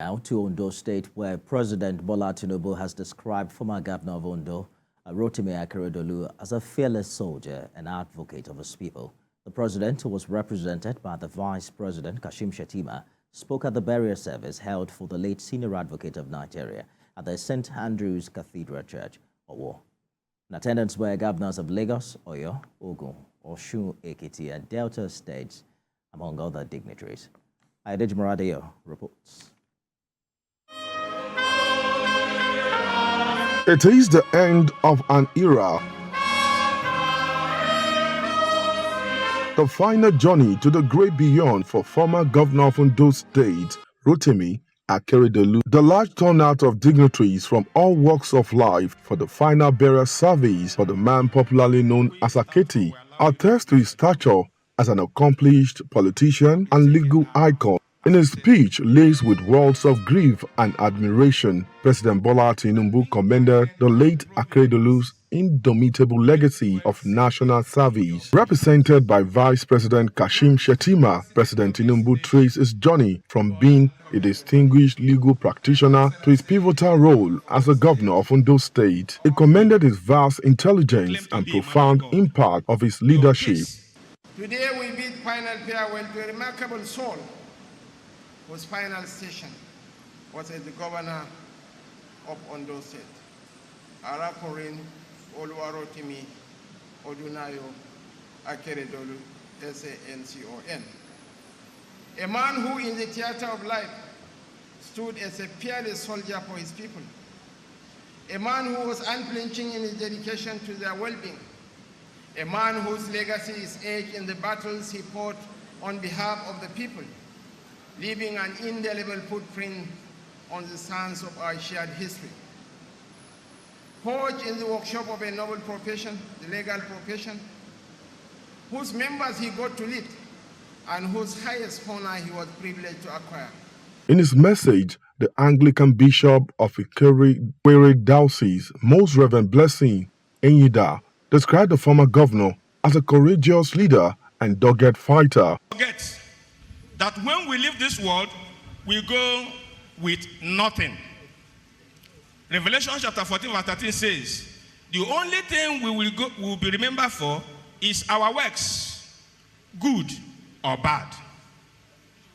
Now to Ondo State, where President Bola Tinubu has described former Governor of Ondo, Rotimi Akeredolu, as a fearless soldier and advocate of his people. The president, who was represented by the Vice President Kashim Shettima, spoke at the burial service held for the late senior advocate of Nigeria at the St. Andrew's Cathedral Church, Owo. In attendance were governors of Lagos, Oyo, Ogun, Osun, Ekiti, and Delta states, among other dignitaries. Aiyedatiwa reports. It is the end of an era. The final journey to the great beyond for former governor of Ondo State, Rotimi Akeredolu. The large turnout of dignitaries from all walks of life for the final burial service for the man popularly known as Aketi attests to his stature as an accomplished politician and legal icon. In his speech laced with words of grief and admiration, President Bola Tinubu commended the late Akeredolu's indomitable legacy of national service. Represented by Vice President Kashim Shettima, President Tinubu traced his journey from being a distinguished legal practitioner to his pivotal role as the governor of Ondo State. He commended his vast intelligence and profound impact of his leadership. Today we bid final farewell to a remarkable soul whose final station was as the governor of Ondo State, Arakorin Oluwarotimi Odunayo Akeredolu, SANCON. A man who in the theater of life stood as a fearless soldier for his people. A man who was unflinching in his dedication to their well-being. A man whose legacy is etched in the battles he fought on behalf of the people, leaving an indelible footprint on the sands of our shared history. Forged in the workshop of a noble profession, the legal profession, whose members he got to lead, and whose highest honor he was privileged to acquire. In his message, the Anglican Bishop of Akeredolu Diocese, Most Reverend Blessing Aiyedatiwa, described the former governor as a courageous leader and dogged fighter. Forget that when we leave this world, we go with nothing. Revelation chapter 14 verse 13 says, the only thing we will be remembered for is our works, good or bad.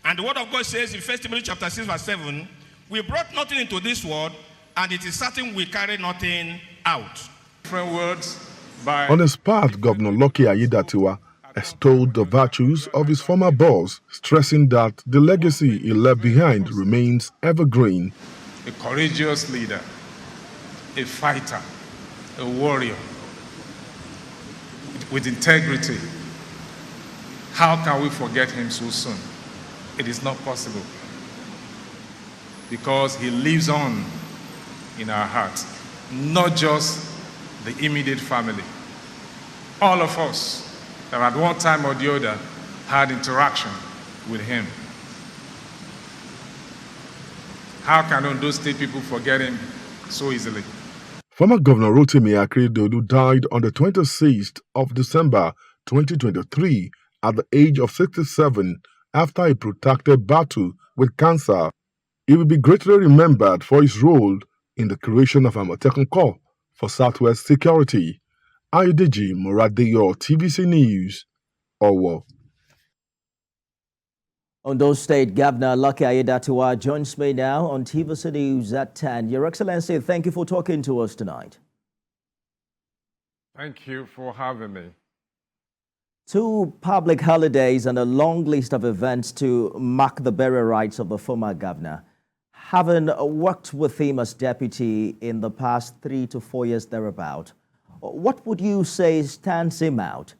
And the word of God says in 1 Timothy chapter 6 verse 7, we brought nothing into this world, and it is certain we carry nothing out. Different words. On his part, Governor Lucky Aiyedatiwa extolled the virtues of his former boss, stressing that the legacy he left behind remains evergreen. A courageous leader, a fighter, a warrior, with integrity. How can we forget him so soon? It is not possible, because he lives on in our hearts, not just the immediate family. All of us that at one time or the other had interaction with him. How can those state people forget him so easily? Former Governor Rotimi Akeredolu died on the 26th of December 2023 at the age of 67 after a protracted battle with cancer. He will be greatly remembered for his role in the creation of Amotekun Corps for Southwest security. Aiyedatiwa, TVC News, Owo. Ondo State Governor Lucky Aiyedatiwa joins me now on TVC News at 10. Your Excellency, thank you for talking to us tonight. Thank you for having me. 2 public holidays and a long list of events to mark the burial rites of the former governor. Having worked with him as deputy in the past 3 to 4 years thereabout, what would you say stands him out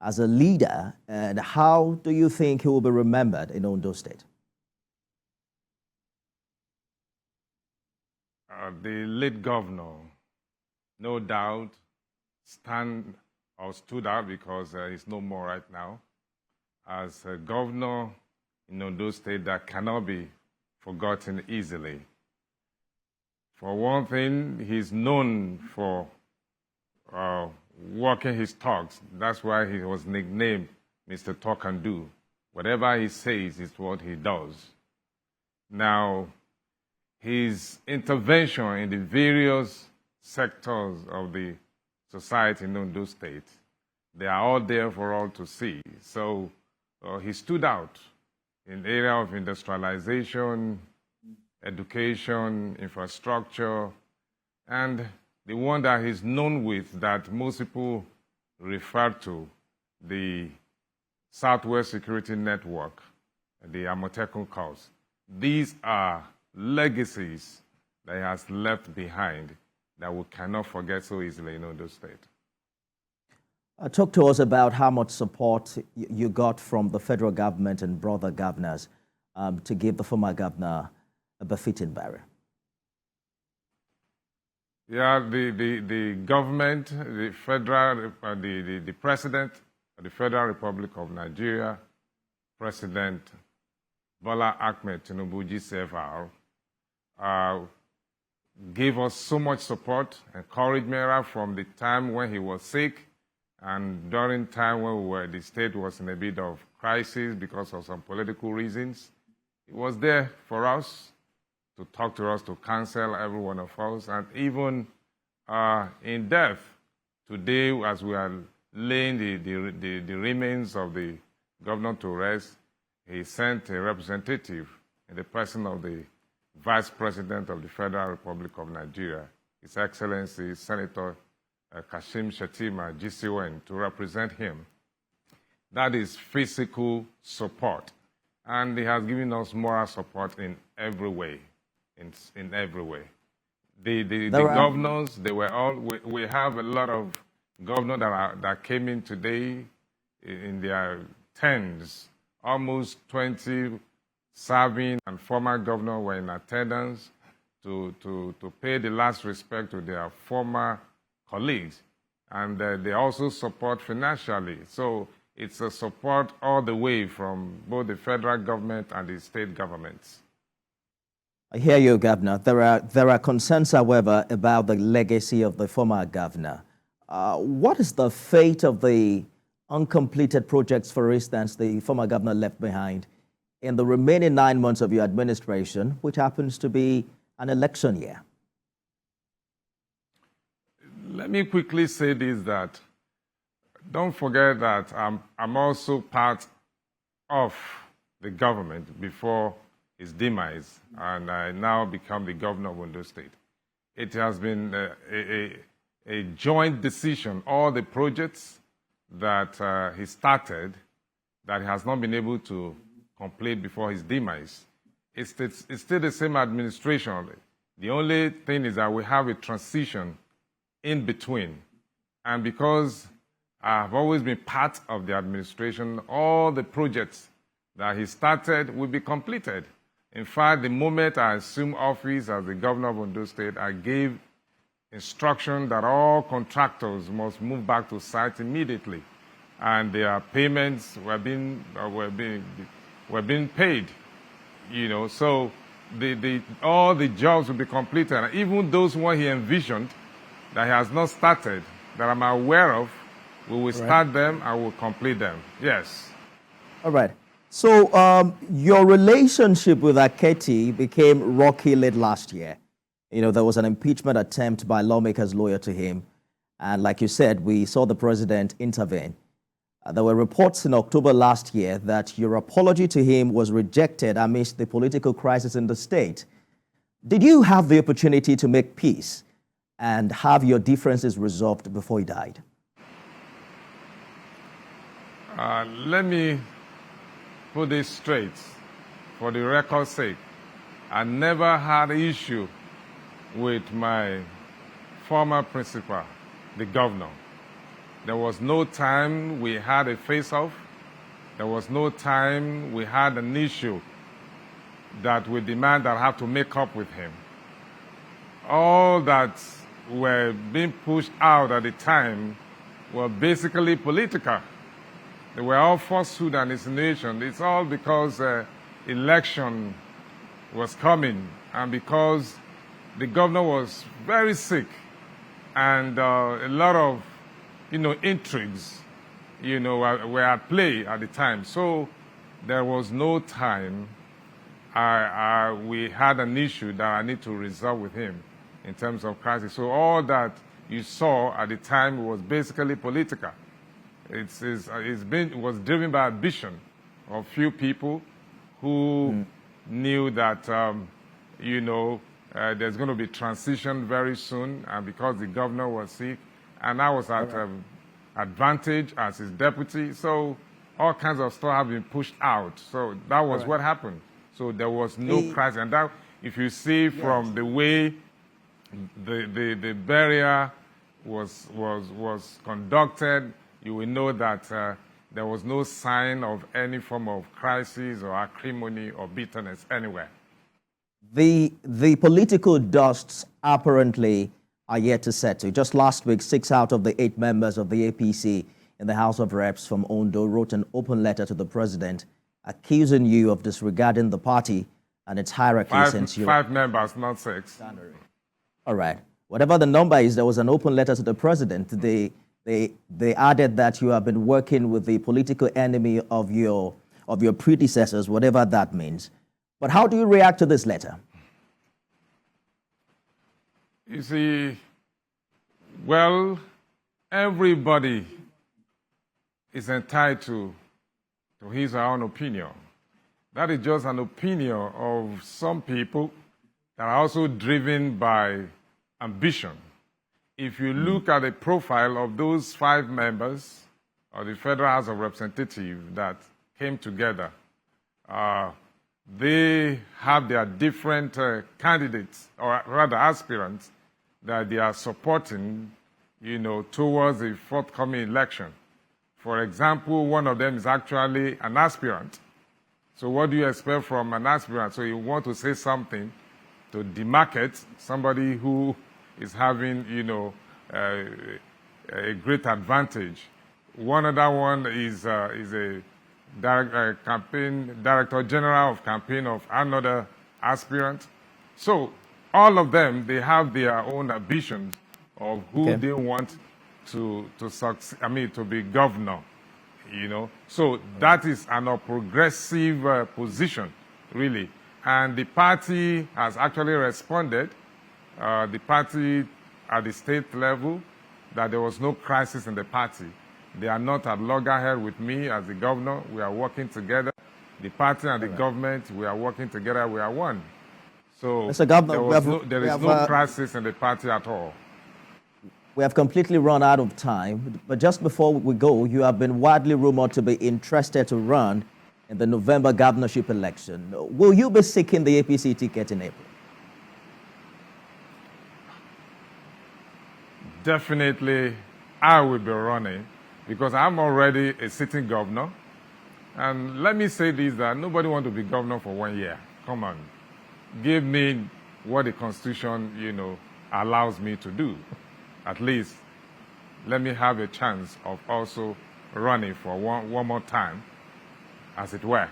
as a leader, and how do you think he will be remembered in Ondo State? The late governor, no doubt, stood out, because he's no more right now, as a governor in Ondo State that cannot be forgotten easily. For one thing, he's known for walking his talks. That's why he was nicknamed Mr. Talk and Do. Whatever he says is what he does. Now, his intervention in the various sectors of the society in Ondo State, they are all there for all to see. So he stood out in the area of industrialization, education, infrastructure, and the one that he's known with that most people refer to, the Southwest Security Network, the Amotekun cause. These are legacies that he has left behind that we cannot forget so easily in Ondo State. Talk to us about how much support you got from the federal government and brother governors to give the former governor a befitting burial. Yeah, the government, the federal, the president of the Federal Republic of Nigeria, President Bola Ahmed Tinubu GCFR, gave us so much support, encouragement from the time when he was sick and during time when the state was in a bit of crisis because of some political reasons. He was there for us, to talk to us, to counsel every one of us, and even in death, today as we are laying the remains of the governor to rest, he sent a representative in the person of the Vice President of the Federal Republic of Nigeria, His Excellency Senator Kashim Shettima, GCON, to represent him. That is physical support. And he has given us moral support in every way, in every way. The governors, they were all, we have a lot of governors that came in today in their tens, almost 20 serving and former governors were in attendance to pay the last respect to their former colleagues. And they also support financially. So it's a support all the way from both the federal government and the state governments. I hear you, Governor. There are concerns, however, about the legacy of the former governor. What is the fate of the uncompleted projects, for instance, the former governor left behind in the remaining 9 months of your administration, which happens to be an election year? Let me quickly say this, that don't forget that I'm also part of the government before his demise, and I now become the governor of Ondo State. It has been a joint decision. All the projects that he started that he has not been able to complete before his demise, it's still the same administration. The only thing is that we have a transition in between. And because I've always been part of the administration, all the projects that he started will be completed. In fact, the moment I assumed office as the governor of Ondo State, I gave instruction that all contractors must move back to site immediately, and their payments were being paid. You know, so all the jobs will be completed, and even those one he envisioned that he has not started, that I'm aware of, we will start them and we'll complete them. Yes. All right. So your relationship with Akeredolu became rocky late last year. You know, there was an impeachment attempt by lawmakers' lawyer to him. And like you said, we saw the president intervene. There were reports in October last year that your apology to him was rejected amidst the political crisis in the state. Did you have the opportunity to make peace and have your differences resolved before he died? Let me put this straight for the record's sake. I never had an issue with my former principal, the governor. There was no time we had a face-off. There was no time we had an issue that we demand that I have to make up with him. All that were being pushed out at the time were basically political. They were all falsehood and insinuation. It's all because election was coming and because the governor was very sick and a lot of, intrigues, were at play at the time. So there was no time we had an issue that I need to resolve with him in terms of crisis. So all that you saw at the time was basically political. It was driven by ambition of few people who knew that, there's going to be transition very soon, and because the governor was sick, and I was at advantage as his deputy, so all kinds of stuff have been pushed out. So that was what happened. So there was no crisis. And that, if you see from the way the burial was conducted, you will know that there was no sign of any form of crisis or acrimony or bitterness anywhere. The political dusts apparently are yet to settle. Just last week, 6 out of the 8 members of the APC in the House of Reps from Ondo wrote an open letter to the president accusing you of disregarding the party and its hierarchy since you... 5 members, not 6. All right. Whatever the number is, there was an open letter to the president. They added that you have been working with the political enemy of your predecessors, whatever that means. But how do you react to this letter? You see, well, everybody is entitled to his or her own opinion. That is just an opinion of some people that are also driven by ambition. If you look at the profile of those 5 members of the Federal House of Representatives that came together, they have their different candidates, or rather aspirants, that they are supporting, towards the forthcoming election. For example, one of them is actually an aspirant. So what do you expect from an aspirant? So you want to say something to demarcate somebody who is having, a great advantage. One other one is a campaign director general of campaign of another aspirant. So all of them, they have their own ambitions of who they want to succeed, to be governor, So that is a progressive position, really. And the party has actually responded, the party at the state level, that there was no crisis in the party. They are not at loggerhead with me as the governor. We are working together. The party and the government, we are working together. We are one. So Mr. Governor, there is no crisis in the party at all. We have completely run out of time. But just before we go, you have been widely rumored to be interested to run in the November governorship election. Will you be seeking the APC ticket in April? Definitely, I will be running because I'm already a sitting governor. And let me say this, that nobody wants to be governor for 1 year. Come on. Give me what the Constitution, allows me to do. At least let me have a chance of also running for one more time, as it were.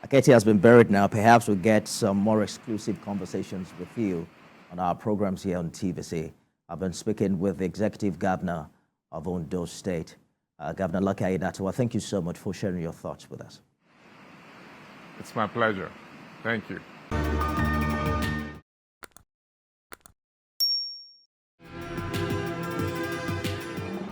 Akeredolu has been buried now. Perhaps we'll get some more exclusive conversations with you on our programs here on TVC. I've been speaking with the Executive Governor of Ondo State, Governor Aiyedatiwa. Thank you so much for sharing your thoughts with us. It's my pleasure. Thank you.